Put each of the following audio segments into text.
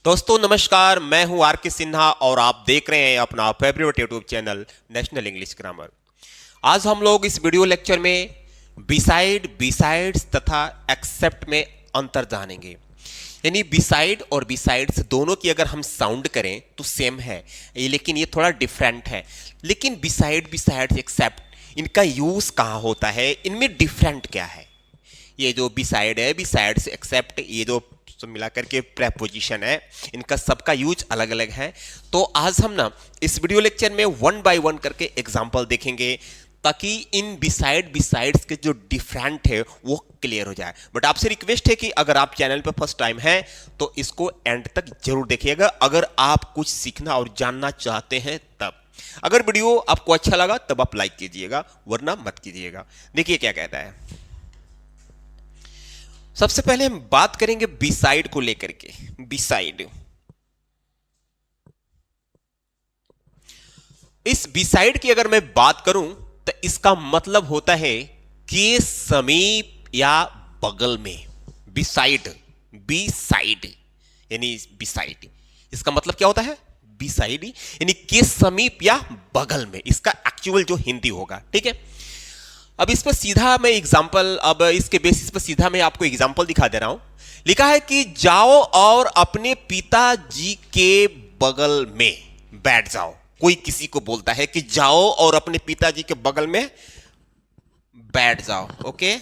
दोस्तों नमस्कार, मैं हूं आर के सिन्हा और आप देख रहे हैं अपना favourite YouTube channel national English grammar. आज हम लोग इस वीडियो लेक्चर में बिसाइड, बिसाइड्स तथा एक्सेप्ट में अंतर जानेंगे। यानी बिसाइड और बिसाइड्स दोनों की अगर हम साउंड करें तो सेम है, लेकिन ये थोड़ा डिफरेंट है। लेकिन बिसाइड, बिसाइड्स, एक्सेप्ट इनका यूज कहाँ होता है, इनमें डिफरेंट क्या है? ये जो बिसाइड है, बिसाइड्स, एक्सेप्ट, ये जो मिलाकर के प्रेपोजिशन है, इनका सबका यूज अलग अलग है। तो आज हम ना इस वीडियो लेक्चर में वन बाय वन करके एग्जांपल देखेंगे ताकि इन बिसाइड, बिसाइड्स के जो डिफरेंट है वो क्लियर हो जाए। बट आपसे रिक्वेस्ट है कि अगर आप चैनल पर फर्स्ट टाइम हैं तो इसको एंड तक जरूर देखिएगा, अगर आप कुछ सीखना और जानना चाहते हैं तब। अगर वीडियो आपको अच्छा लगा तब आप लाइक कीजिएगा, वरना मत कीजिएगा। देखिए क्या कहता है। सबसे पहले हम बात करेंगे बिसाइड को लेकर के। बिसाइड, इस बिसाइड की अगर मैं बात करूं तो इसका मतलब होता है कि समीप या बगल में। बिसाइड, बिसाइड यानी बिसाइड, इसका मतलब क्या होता है? बिसाइड यानी के समीप या बगल में, इसका एक्चुअल जो हिंदी होगा। ठीक है, अब इस पर सीधा मैं एग्जाम्पल, अब इसके बेसिस पर सीधा मैं आपको एग्जाम्पल दिखा दे रहा हूं। लिखा है कि जाओ और अपने पिताजी के बगल में बैठ जाओ। कोई किसी को बोलता है कि जाओ और अपने पिताजी के बगल में बैठ जाओ। ओके,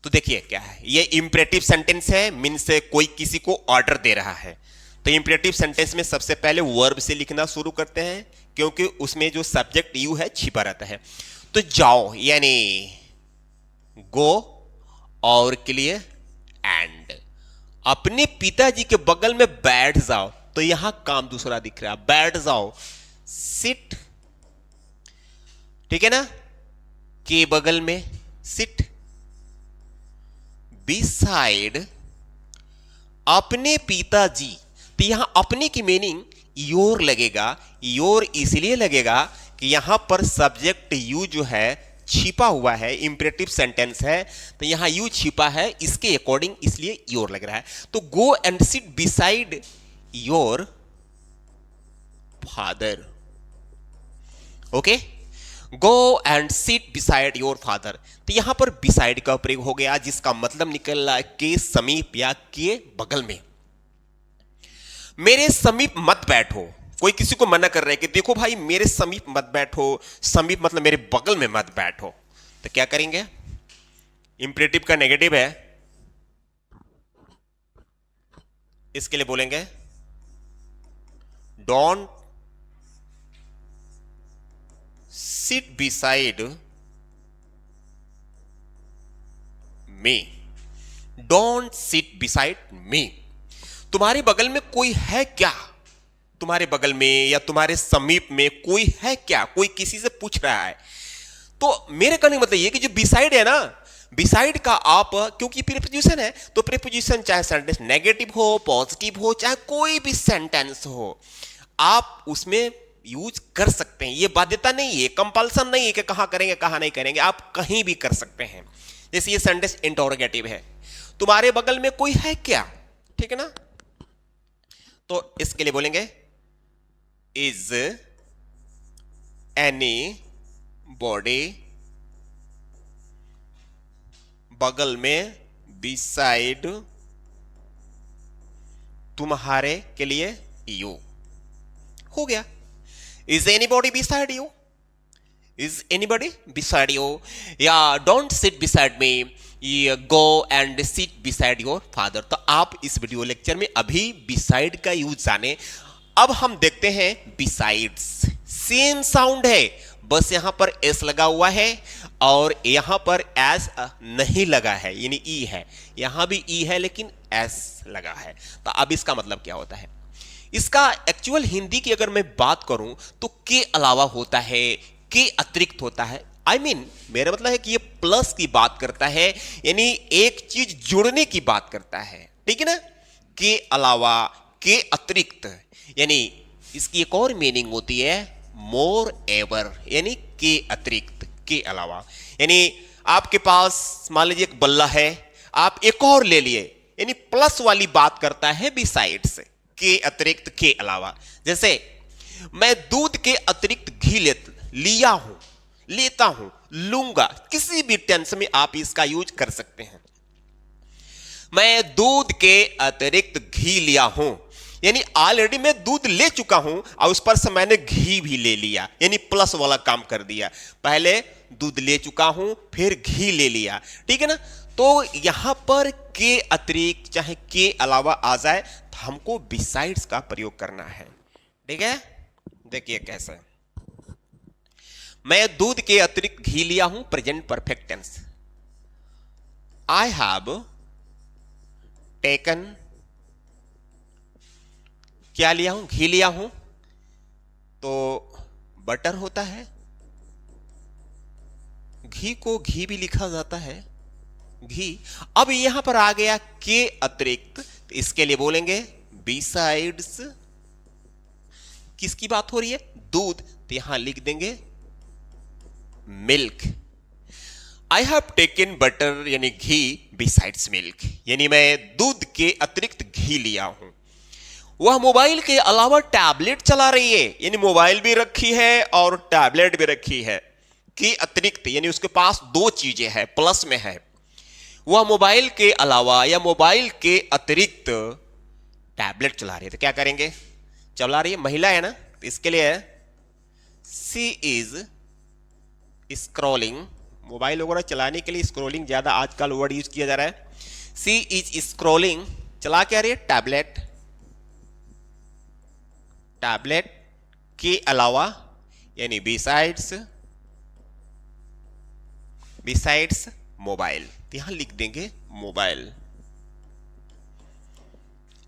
तो देखिए क्या है, ये इंपरेटिव सेंटेंस है, मीन्स कोई किसी को ऑर्डर दे रहा है। तो इंपरेटिव सेंटेंस में सबसे पहले वर्ब से लिखना शुरू करते हैं, क्योंकि उसमें जो सब्जेक्ट यू है छिपा रहता है। तो जाओ यानी गो, और के लिए एंड, अपने पिताजी के बगल में बैठ जाओ। तो यहां काम दूसरा दिख रहा है, बैठ जाओ, सिट। ठीक है ना, के बगल में सिट। बिसाइड अपने पिताजी, तो यहां अपने की मीनिंग योर लगेगा। योर इसलिए लगेगा कि यहां पर सब्जेक्ट यू जो है छिपा हुआ है, इंपरेटिव सेंटेंस है, तो यहां यू छिपा है, इसके अकॉर्डिंग इसलिए योर लग रहा है। तो गो and sit beside your father. Okay, go and sit beside your father. तो यहां पर बिसाइड का प्रयोग हो गया, जिसका मतलब निकल रहा है के समीप या के बगल में। मेरे समीप मत बैठो, कोई किसी को मना कर रहा है कि देखो भाई मेरे समीप मत बैठो। समीप मतलब मेरे बगल में मत बैठो। तो क्या करेंगे? इंपरेटिव का नेगेटिव है, इसके लिए बोलेंगे don't sit beside me. Don't sit beside मी। तुम्हारे बगल में कोई है क्या? तुम्हारे बगल में या तुम्हारे समीप में कोई है क्या? कोई किसी से पूछ रहा है। तो मेरे कहने का मतलब ये कि जो बिसाइड है ना, बिसाइड का आप, क्योंकि प्रीपोजिशन है, तो प्रीपोजिशन चाहे सेंटेंस नेगेटिव हो, पॉजिटिव हो, चाहे कोई भी सेंटेंस हो, आप उसमें यूज कर सकते हैं। ये बाध्यता नहीं है, कंपल्सन नहीं है कि कहां करेंगे कहां नहीं करेंगे, आप कहीं भी कर सकते हैं। जैसे ये सेंटेंस इंटरोगेटिव है, तुम्हारे बगल में कोई है क्या? ठीक है ना, तो इसके लिए बोलेंगे इज एनी बॉडी बगल में बिसाइड, तुम्हारे के लिए यू। हो गया, is anybody beside you, is anybody beside you, या don't sit beside me, go and sit beside your father. तो आप इस वीडियो लेक्चर में अभी बिसाइड का यूज जाने। अब हम देखते हैं बिसाइड्स। सेम साउंड है, बस यहां पर एस लगा हुआ है और यहां पर एस नहीं लगा है, यानी ई है। यहां भी ई है लेकिन एस लगा है। तो अब इसका मतलब क्या होता है? इसका एक्चुअल हिंदी की अगर मैं बात करूं तो के अलावा होता है, के अतिरिक्त होता है। I mean, मेरा मतलब है कि ये प्लस की बात करता है, यानी एक चीज जुड़ने की बात करता है। ठीक है ना, के अलावा, के अतिरिक्त, यानी इसकी एक और मीनिंग होती है मोर एवर, यानी के अतिरिक्त, के अलावा। यानी आपके पास मान लीजिए एक बल्ला है, आप एक और ले लिए, यानी प्लस वाली बात करता है बिसाइड्स, के अतिरिक्त, के अलावा। जैसे मैं दूध के अतिरिक्त घी लिया हूं, लेता हूं, लूंगा, किसी भी टेंस में आप इसका यूज कर सकते हैं। मैं दूध के अतिरिक्त घी लिया हूं, यानी ऑलरेडी मैं दूध ले चुका हूं और उस पर से मैंने घी भी ले लिया, यानी प्लस वाला काम कर दिया। पहले दूध ले चुका हूं, फिर घी ले लिया, ठीक है ना। तो यहां पर के अतिरिक्त चाहे के अलावा आ जाए तो हमको बिसाइड्स का प्रयोग करना है, ठीक है। देखिए कैसे, मैं दूध के अतिरिक्त घी लिया हूं, present perfect tense. I have taken, क्या लिया हूं, घी लिया हूं, तो बटर होता है, घी को घी भी लिखा जाता है, घी। अब यहां पर आ गया के अतिरिक्त, तो इसके लिए बोलेंगे बिसाइड्स। किसकी बात हो रही है, दूध, तो यहां लिख देंगे milk. I have taken butter, यानी घी, बिसाइड्स मिल्क, यानी मैं दूध के अतिरिक्त घी लिया हूं। वह मोबाइल के अलावा टैबलेट चला रही है, यानी मोबाइल भी रखी है और टैबलेट भी रखी है, के अतिरिक्त, यानी उसके पास दो चीजें हैं, प्लस में है। वह मोबाइल के अलावा या मोबाइल के अतिरिक्त टैबलेट चला रही है, तो क्या करेंगे, चला रही है, महिला है ना, तो इसके लिए सी इज स्क्रॉलिंग, मोबाइल वगैरह चलाने के लिए स्क्रॉलिंग ज्यादा आजकल वर्ड यूज किया जा रहा है। सी इज स्क्रॉलिंग, चला क्या रही है, टैबलेट, टैबलेट के अलावा, यानी बिसाइड्स, बिसाइड्स मोबाइल, तो यहां लिख देंगे मोबाइल।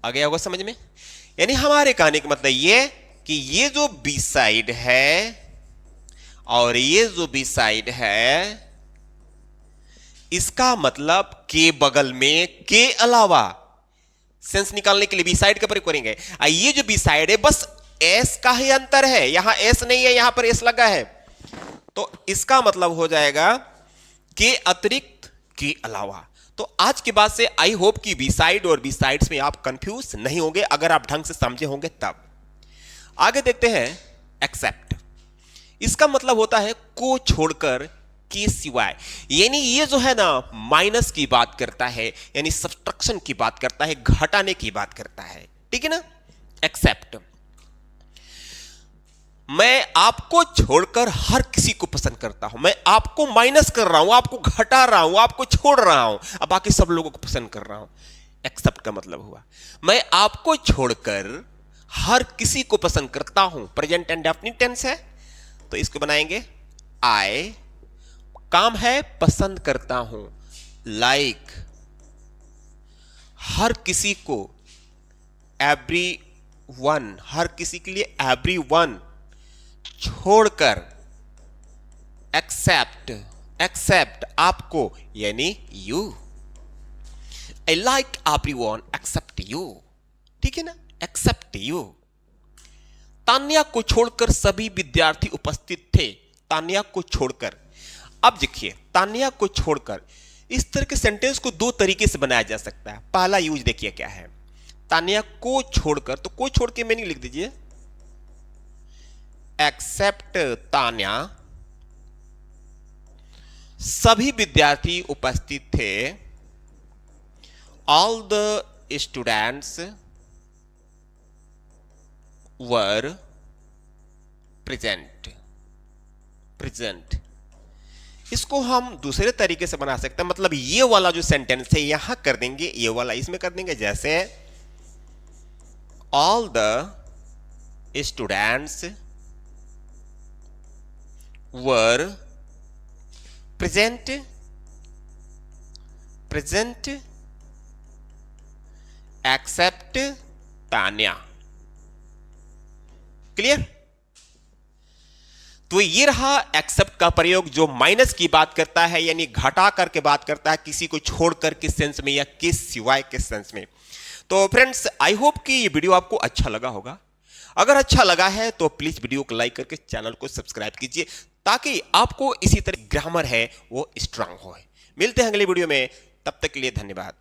आ गया होगा समझ में। यानी हमारे कहने का मतलब ये कि ये जो बिसाइड है और ये जो बिसाइड है, इसका मतलब के बगल में, के अलावा, सेंस निकालने के लिए बिसाइड का प्रयोग करेंगे। ये जो बिसाइड है बस एस का ही अंतर है, यहां एस नहीं है, यहां पर एस लगा है, तो इसका मतलब हो जाएगा के अतिरिक्त, के अलावा। तो आज के बाद से आई होप कि बिसाइड और बिसाइड्स में आप कंफ्यूज नहीं होंगे, अगर आप ढंग से समझे होंगे तब। आगे देखते हैं एक्सेप्ट। इसका मतलब होता है को छोड़कर, के सिवाय, यानी ये जो है ना माइनस की बात करता है, यानी सब्ट्रैक्शन की बात करता है, घटाने की बात करता है, ठीक है ना। एक्सेप्ट, मैं आपको छोड़कर हर किसी को पसंद करता हूं, मैं आपको माइनस कर रहा हूं, आपको घटा रहा हूं, आपको छोड़ रहा हूं, अब बाकी सब लोगों को पसंद कर रहा हूं। एक्सेप्ट का मतलब हुआ मैं आपको छोड़कर हर किसी को पसंद करता हूं, प्रेजेंट एंड डेफिनिट टेंस है, तो इसको बनाएंगे आई, काम है पसंद करता हूं, लाइक, हर किसी को, एवरी वन, हर किसी के लिए एवरी वन, छोड़कर, एक्सेप्ट, एक्सेप्ट आपको, यानी you, I like everyone except you, ठीक है ना, एक्सेप्ट यू। तान्या को छोड़कर सभी विद्यार्थी उपस्थित थे, तान्या को छोड़कर। अब देखिए तान्या को छोड़कर, इस तरह के सेंटेंस को दो तरीके से बनाया जा सकता है। पहला यूज देखिए क्या है, तान्या को छोड़कर, तो को छोड़ के मीनिंग लिख दीजिए एक्सेप्ट तान्या, सभी विद्यार्थी उपस्थित थे, all the students were present, present. इसको हम दूसरे तरीके से बना सकते हैं, मतलब ये वाला जो सेंटेंस है यहां कर देंगे, ये वाला इसमें कर देंगे, जैसे all the students were present, present except Tanya. Clear. तो ये रहा एक्सेप्ट का प्रयोग, जो माइनस की बात करता है, यानी घटा करके बात करता है, किसी को छोड़कर किस सेंस में या किस सिवाय किस सेंस में। तो फ्रेंड्स आई होप कि ये वीडियो आपको अच्छा लगा होगा। अगर अच्छा लगा है तो प्लीज वीडियो को लाइक करके चैनल को सब्सक्राइब कीजिए, ताकि आपको इसी तरह ग्रामर है वो स्ट्रांग हो। मिलते हैं अगले वीडियो में, तब तक के लिए धन्यवाद।